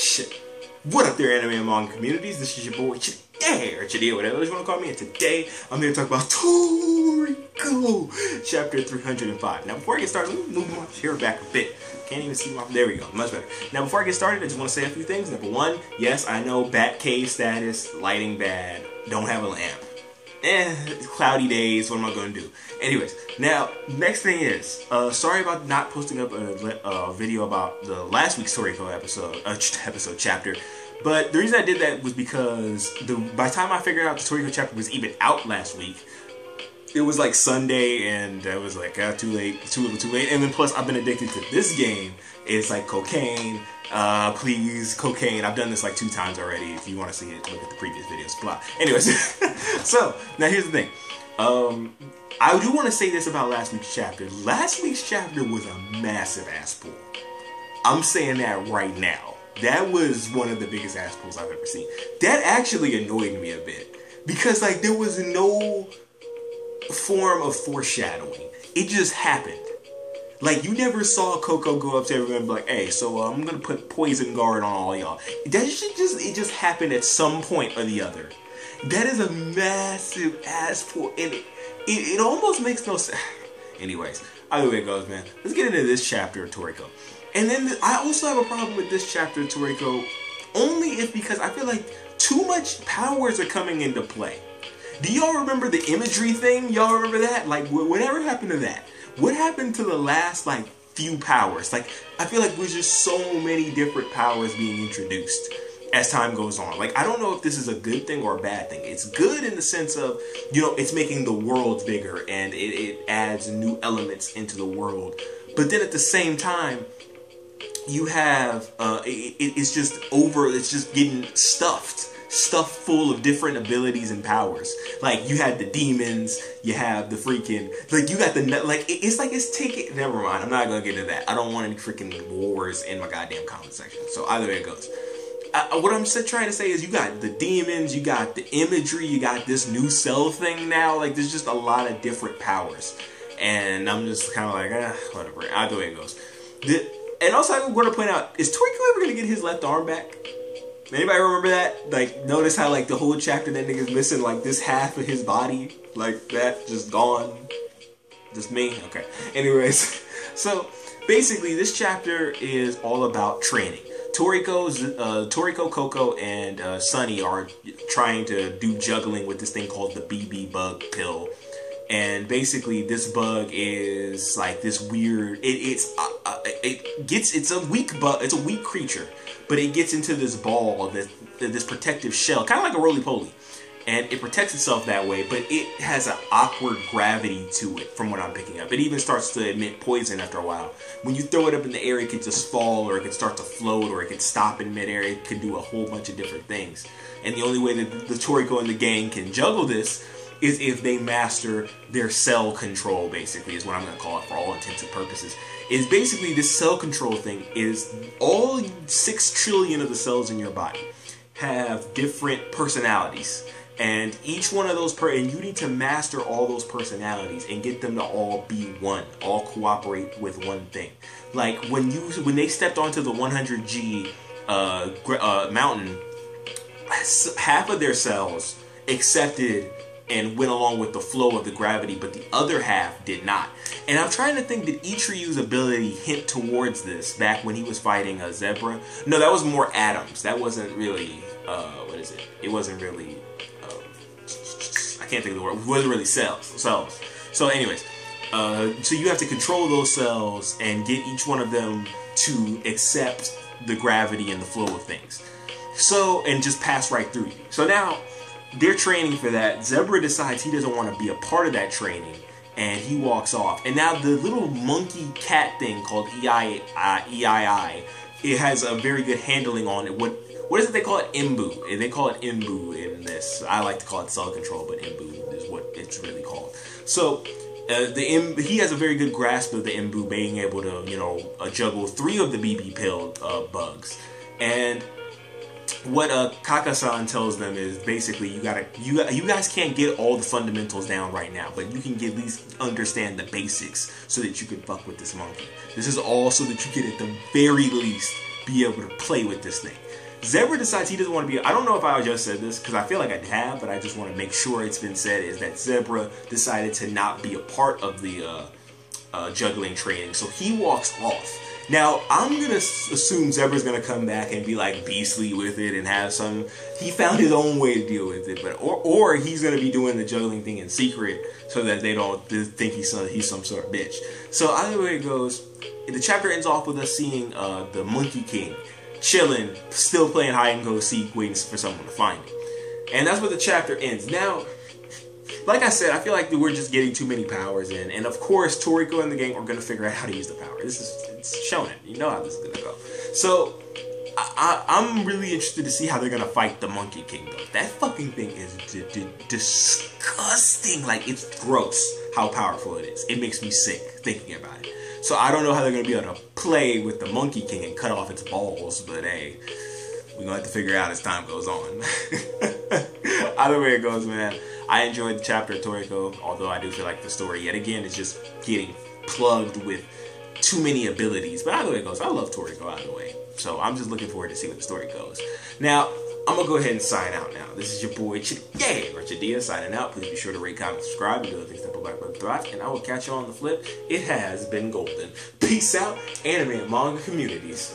Shit. What up there, anime and manga communities? This is your boy Chidie, or Chidie, whatever you want to call me. And today, I'm here to talk about Toriko, chapter 305. Now, before I get started, let me move my chair back a bit. Can't even see my... There we go. Much better. Now, before I get started, I just want to say a few things. Number one, yes, I know bat cave status, lighting bad, don't have a lamp. Cloudy days, what am I going to do? Anyways, now, next thing is, sorry about not posting up a video about the last week's Toriko episode chapter, but the reason I did that was because by the time I figured out the Toriko chapter was even out last week, it was like Sunday, and I was like, too late, too little too late, and then plus I've been addicted to this game. It's like cocaine, please, cocaine. I've done this like 2 times already. If you want to see it, look at the previous videos, blah. Anyways, so, now here's the thing. I do want to say this about last week's chapter. Last week's chapter was a massive ass pull. I'm saying that right now. That was one of the biggest ass pulls I've ever seen. That actually annoyed me a bit. Because, like, there was no form of foreshadowing. It just happened. Like, you never saw Coco go up to everyone and be like, hey, so I'm gonna put poison guard on all y'all. That shit it just happened at some point or the other. That is a massive ass pull, and it almost makes no sense. Anyways, either way it goes, man. Let's get into this chapter of Toriko. And then I also have a problem with this chapter of Toriko, only if because I feel like too much powers are coming into play. Do y'all remember the imagery thing? Y'all remember that? Like, whatever happened to that? What happened to the last, like, few powers? Like, I feel like there's just so many different powers being introduced as time goes on. Like, I don't know if this is a good thing or a bad thing. It's good in the sense of, you know, it's making the world bigger and it adds new elements into the world. But then at the same time, you have, it's just getting stuffed full of different abilities and powers. Like, you had the demons, you have the freaking, like, you got the, like, it's like it's taking, never mind, I'm not gonna get into that. I don't want any freaking wars in my goddamn comment section. So either way it goes. What I'm trying to say is you got the demons, you got the imagery, you got this new cell thing now. Like, there's just a lot of different powers. And I'm just kind of like, whatever. Either way it goes. And also, I'm going to point out, is Toriko ever going to get his left arm back? Anybody remember that? Like, notice how, like, the whole chapter that nigga's missing, like, this half of his body? Like, that, just gone. Just me? Okay. Anyways, so, basically, this chapter is all about training. Toriko, Coco, and Sunny are trying to do juggling with this thing called the BB bug pill. And basically, this bug is like this weird. It's a weak bug. It's a weak creature, but it gets into this ball, this protective shell, kind of like a roly-poly, and it protects itself that way. But it has an awkward gravity to it, from what I'm picking up. It even starts to emit poison after a while. When you throw it up in the air, it could just fall, or it could start to float, or it could stop in midair. It could do a whole bunch of different things. And the only way that the Toriko and the gang can juggle this is if they master their cell control, basically, is what I'm going to call it for all intents and purposes. Is basically this cell control thing is all 6 trillion of the cells in your body have different personalities. And each one of those, and you need to master all those personalities and get them to all be one, all cooperate with one thing. Like when they stepped onto the 100G mountain, half of their cells accepted and went along with the flow of the gravity, but the other half did not. And I'm trying to think, did Ichiryu's ability hint towards this back when he was fighting a zebra? No, that was more atoms. That wasn't really, what is it? It wasn't really, I can't think of the word. It wasn't really cells. So anyways, so you have to control those cells and get each one of them to accept the gravity and the flow of things. So, and just pass right through you. So now, they're training for that. Zebra decides he doesn't want to be a part of that training, and he walks off. And now the little monkey cat thing called EII, it has a very good handling on it. What is it they call it? Imbu. They call it Imbu in this. I like to call it cell control, but Imbu is what it's really called. So he has a very good grasp of the Imbu, being able to, you know, juggle 3 of the BB pill bugs. And what Kaka-san tells them is basically you guys can't get all the fundamentals down right now, but you can at least understand the basics so that you can fuck with this monkey. This is all so that you can at the very least be able to play with this thing. Zebra decides he doesn't want to be, I don't know if I just said this, because I feel like I have, but I just want to make sure it's been said, is that Zebra decided to not be a part of the juggling training, so he walks off. Now, I'm going to assume Zebra's going to come back and be like beastly with it and have some, he found his own way to deal with it, but or he's going to be doing the juggling thing in secret so that they don't think he's some sort of bitch. So either way it goes, the chapter ends off with us seeing the Monkey King chilling, still playing hide and go seek, waiting for someone to find him. And that's where the chapter ends. Now, like I said, I feel like we're just getting too many powers in, and of course Toriko and the gang are going to figure out how to use the power. It's shonen. You know how this is going to go. So, I'm really interested to see how they're going to fight the Monkey King, though. That fucking thing is disgusting. Like, it's gross how powerful it is. It makes me sick thinking about it. So I don't know how they're going to be able to play with the Monkey King and cut off its balls, but hey, we're going to have to figure it out as time goes on. Either way it goes, man. I enjoyed the chapter of Toriko, although I do feel like the story, yet again, is just getting plugged with too many abilities. But either way it goes, I love Toriko either way. So I'm just looking forward to see where the story goes. Now, I'm going to go ahead and sign out now. This is your boy, Chadia, signing out. Please be sure to rate, comment, subscribe, and do the things that black button thrive. And I will catch you on the flip. It has been golden. Peace out, anime and manga communities.